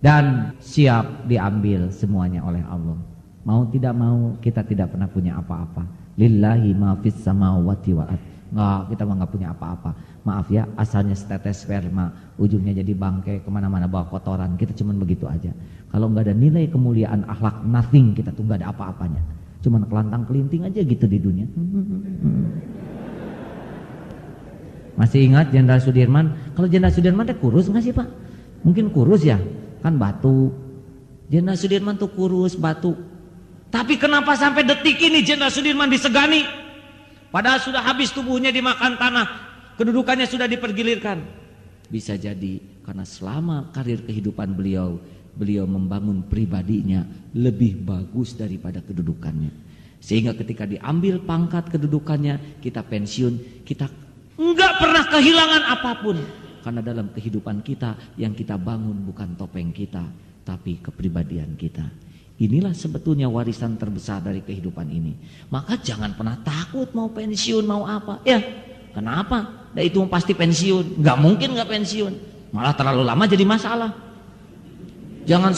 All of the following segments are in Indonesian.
dan siap diambil semuanya oleh Allah. Mau tidak mau kita tidak pernah punya apa-apa. Lillahi ma fis samawati wal ardh. Nggak, kita mah nggak punya apa-apa. Maaf ya, asalnya setetes sperma, ujungnya jadi bangkai, kemana-mana bawa kotoran. Kita cuman begitu aja. Kalau nggak ada nilai kemuliaan akhlak, nothing, kita tuh nggak ada apa-apanya. Cuman kelantang kelinting aja gitu di dunia. Masih ingat Jenderal Sudirman? Kalau Jenderal Sudirman teh kurus nggak sih Pak? Mungkin kurus ya, kan batu. Jenderal Sudirman tuh kurus, batu. Tapi kenapa sampai detik ini Jenderal Sudirman disegani? Padahal sudah habis tubuhnya dimakan tanah, kedudukannya sudah dipergilirkan. Bisa jadi karena selama karir kehidupan beliau membangun pribadinya lebih bagus daripada kedudukannya. Sehingga ketika diambil pangkat kedudukannya, kita pensiun, kita enggak pernah kehilangan apapun. Karena dalam kehidupan kita yang kita bangun bukan topeng kita, tapi kepribadian kita. Inilah sebetulnya warisan terbesar dari kehidupan ini. Maka jangan pernah takut mau pensiun, mau apa. Ya, kenapa? Nah, itu pasti pensiun. Gak mungkin gak pensiun. Malah terlalu lama jadi masalah. Jangan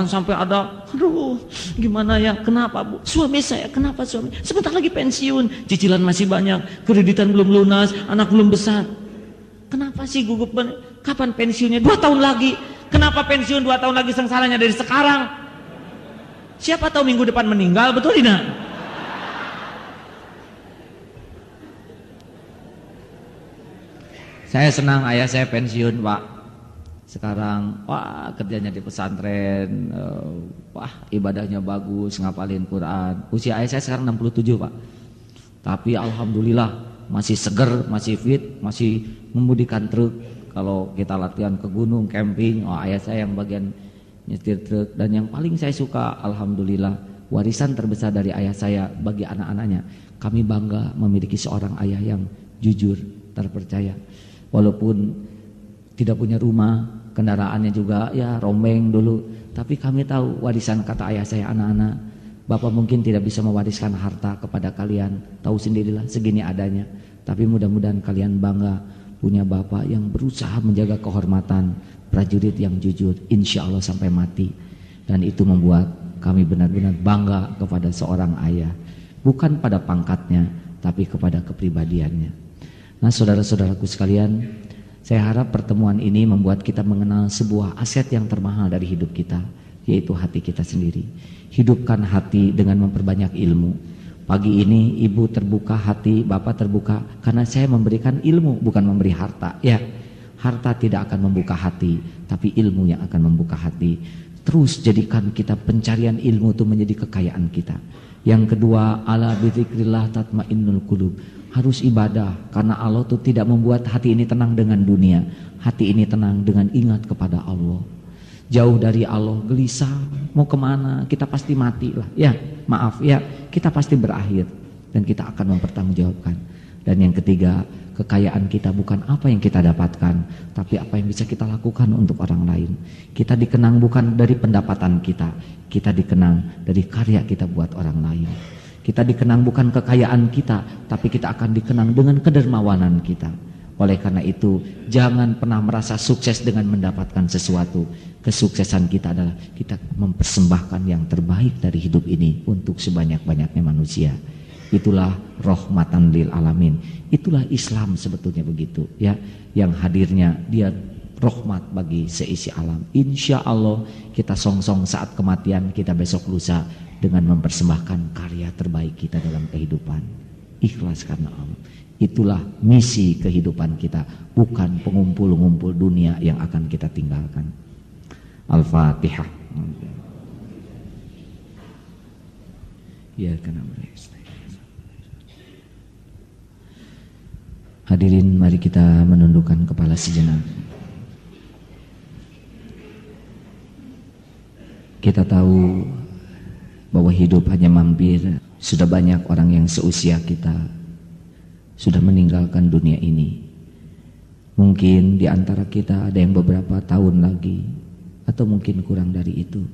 sampai ada, aduh gimana ya, kenapa Bu? Suami saya, kenapa suami? Sebentar lagi pensiun, cicilan masih banyak, kreditan belum lunas, anak belum besar. Kenapa sih gugup? Kapan pensiunnya? 2 tahun lagi. Kenapa pensiun 2 tahun lagi, sengsaranya dari sekarang? Siapa tahu minggu depan meninggal, betul tidak? Saya senang ayah saya pensiun Pak. Sekarang wah kerjanya di pesantren, wah ibadahnya bagus, ngapalin Quran. Usia ayah saya sekarang 67 Pak. Tapi alhamdulillah masih seger, masih fit, masih memudikan truk. Kalau kita latihan ke gunung, camping, ayah saya yang bagian nyetir truk. Dan yang paling saya suka, alhamdulillah, warisan terbesar dari ayah saya bagi anak-anaknya, kami bangga memiliki seorang ayah yang jujur, terpercaya. Walaupun tidak punya rumah, kendaraannya juga ya rombeng dulu, tapi kami tahu warisan, kata ayah saya, anak-anak, Bapak mungkin tidak bisa mewariskan harta kepada kalian, tahu sendirilah segini adanya, tapi mudah-mudahan kalian bangga punya Bapak yang berusaha menjaga kehormatan prajurit yang jujur, insya Allah sampai mati. Dan itu membuat kami benar-benar bangga kepada seorang ayah, bukan pada pangkatnya, tapi kepada kepribadiannya. Nah saudara-saudaraku sekalian, saya harap pertemuan ini membuat kita mengenal sebuah aset yang termahal dari hidup kita, yaitu hati kita sendiri. Hidupkan hati dengan memperbanyak ilmu. Pagi ini ibu terbuka hati, bapak terbuka, karena saya memberikan ilmu, bukan memberi harta. Ya, harta tidak akan membuka hati, tapi ilmu yang akan membuka hati. Terus jadikan kita pencarian ilmu itu menjadi kekayaan kita. Yang kedua, ala bidzikrillah tatmainnul qulub. Harus ibadah, karena Allah itu tidak membuat hati ini tenang dengan dunia. Hati ini tenang dengan ingat kepada Allah. Jauh dari Allah, gelisah, mau kemana, kita pasti mati lah. Ya, maaf ya, kita pasti berakhir. Dan kita akan mempertanggungjawabkan. Dan yang ketiga, kekayaan kita bukan apa yang kita dapatkan, tapi apa yang bisa kita lakukan untuk orang lain. Kita dikenang bukan dari pendapatan kita, kita dikenang dari karya kita buat orang lain. Kita dikenang bukan kekayaan kita, tapi kita akan dikenang dengan kedermawanan kita. Oleh karena itu, jangan pernah merasa sukses dengan mendapatkan sesuatu. Kesuksesan kita adalah kita mempersembahkan yang terbaik dari hidup ini untuk sebanyak-banyaknya manusia. Itulah rahmatan lil alamin. Itulah Islam sebetulnya begitu ya. Yang hadirnya dia rahmat bagi seisi alam. Insya Allah kita songsong saat kematian kita besok lusa dengan mempersembahkan karya terbaik kita dalam kehidupan. Ikhlas karena Allah. Itulah misi kehidupan kita, bukan pengumpul-ngumpul dunia yang akan kita tinggalkan. Al-Fatihah. Ya, karena hadirin, mari kita menundukkan kepala sejenak. Kita tahu bahwa hidup hanya mampir. Sudah banyak orang yang seusia kita sudah meninggalkan dunia ini. Mungkin di antara kita ada yang beberapa tahun lagi, atau mungkin kurang dari itu.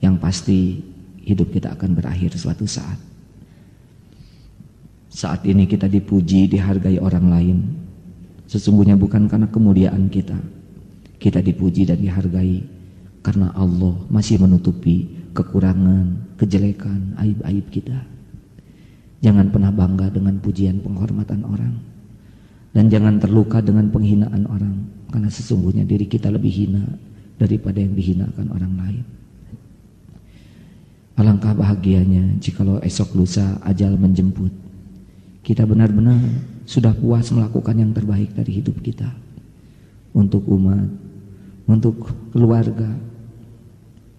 Yang pasti hidup kita akan berakhir suatu saat. Saat ini kita dipuji, dihargai orang lain, sesungguhnya bukan karena kemuliaan kita. kita dipuji dan dihargai karena Allah masih menutupi kekurangan, kejelekan, aib-aib kita. Jangan pernah bangga dengan pujian penghormatan orang, dan jangan terluka dengan penghinaan orang, karena sesungguhnya diri kita lebih hina daripada yang dihinakan orang lain. Alangkah bahagianya jikalau esok lusa ajal menjemput, kita benar-benar sudah puas melakukan yang terbaik dari hidup kita untuk umat, untuk keluarga,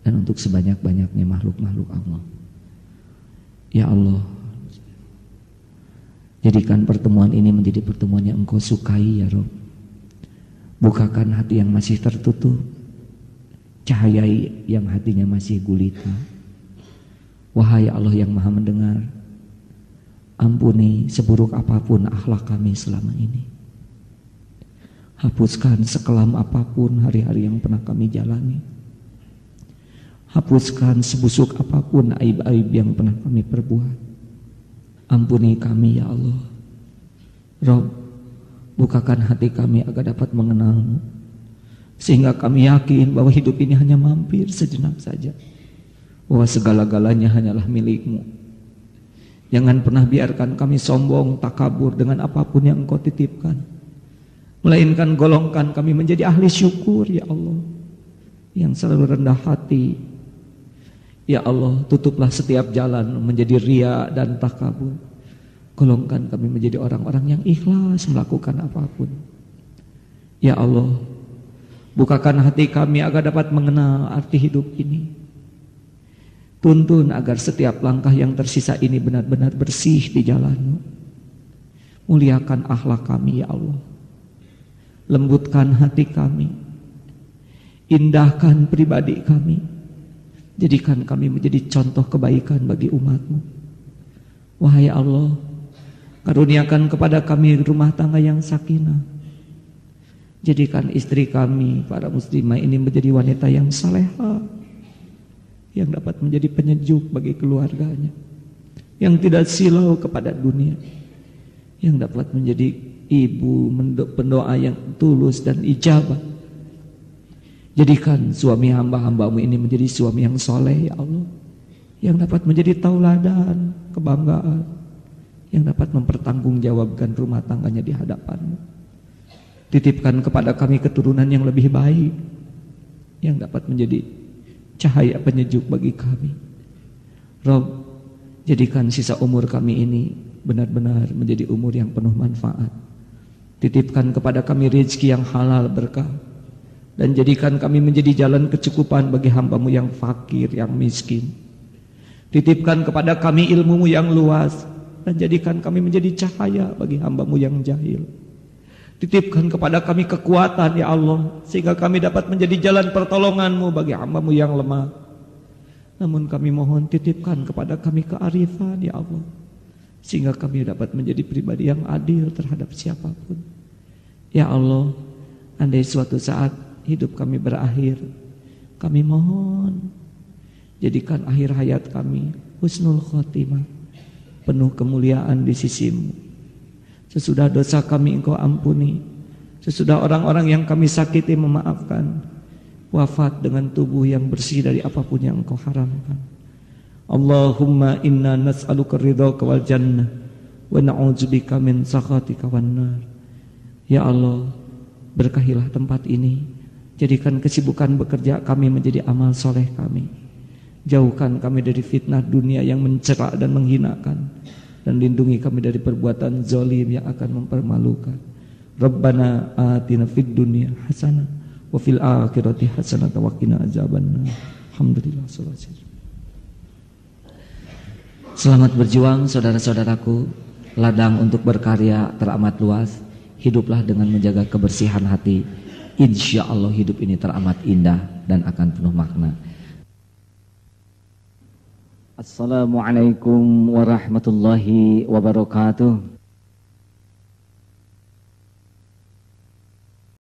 dan untuk sebanyak-banyaknya makhluk-makhluk Allah. Ya Allah, jadikan pertemuan ini menjadi pertemuan yang Engkau sukai ya Rabb. Bukakan hati yang masih tertutup, cahayai yang hatinya masih gulita. Wahai Allah yang Maha mendengar, ampuni seburuk apapun akhlak kami selama ini. Hapuskan sekelam apapun hari-hari yang pernah kami jalani. Hapuskan sebusuk apapun aib-aib yang pernah kami perbuat. Ampuni kami ya Allah. Rabb, bukakan hati kami agar dapat mengenal-Mu, sehingga kami yakin bahwa hidup ini hanya mampir sejenak saja, bahwa segala-galanya hanyalah milik-Mu. Jangan pernah biarkan kami sombong, takabur dengan apapun yang Engkau titipkan, melainkan golongkan kami menjadi ahli syukur ya Allah, yang selalu rendah hati. Ya Allah, tutuplah setiap jalan menjadi ria dan takabur. Golongkan kami menjadi orang-orang yang ikhlas melakukan apapun. Ya Allah, bukakan hati kami agar dapat mengenal arti hidup ini. Tuntun agar setiap langkah yang tersisa ini benar-benar bersih di jalan-Mu. Muliakan akhlak kami ya Allah. Lembutkan hati kami. Indahkan pribadi kami. Jadikan kami menjadi contoh kebaikan bagi umat-Mu. Wahai Allah, karuniakan kepada kami rumah tangga yang sakinah. Jadikan istri kami, para muslimah ini menjadi wanita yang salehah, yang dapat menjadi penyejuk bagi keluarganya, yang tidak silau kepada dunia, yang dapat menjadi ibu pendoa yang tulus dan ijabah. Jadikan suami hamba-hamba-Mu ini menjadi suami yang soleh ya Allah, yang dapat menjadi tauladan, kebanggaan, yang dapat mempertanggungjawabkan rumah tangganya di hadapan-Mu. Titipkan kepada kami keturunan yang lebih baik, yang dapat menjadi cahaya penyejuk bagi kami. Rabb, jadikan sisa umur kami ini benar-benar menjadi umur yang penuh manfaat. Titipkan kepada kami rezeki yang halal berkah, dan jadikan kami menjadi jalan kecukupan bagi hamba-Mu yang fakir, yang miskin. Titipkan kepada kami ilmu-Mu yang luas, dan jadikan kami menjadi cahaya bagi hamba-Mu yang jahil. Titipkan kepada kami kekuatan ya Allah, sehingga kami dapat menjadi jalan pertolongan-Mu bagi hamba-Mu yang lemah. Namun kami mohon titipkan kepada kami kearifan ya Allah, sehingga kami dapat menjadi pribadi yang adil terhadap siapapun. Ya Allah, andai suatu saat hidup kami berakhir, kami mohon jadikan akhir hayat kami husnul khotimah, penuh kemuliaan di sisi-Mu. Sesudah dosa kami Engkau ampuni, sesudah orang-orang yang kami sakiti memaafkan, wafat dengan tubuh yang bersih dari apapun yang Engkau haramkan. Allahumma inna nas'aluka ridhaka wal jannah wa na'udzubika min sakhatika wan nar. Ya Allah, berkahilah tempat ini. Jadikan kesibukan bekerja kami menjadi amal soleh kami. Jauhkan kami dari fitnah dunia yang mencela dan menghinakan, dan lindungi kami dari perbuatan zalim yang akan mempermalukan. Rabbana atina fid dunya hasanah wa fil akhirati hasanah wa qina adzabannar. Alhamdulillah. Selamat berjuang saudara-saudaraku. Ladang untuk berkarya teramat luas. Hiduplah dengan menjaga kebersihan hati. Insya Allah hidup ini teramat indah dan akan penuh makna. Assalamualaikum warahmatullahi wabarakatuh.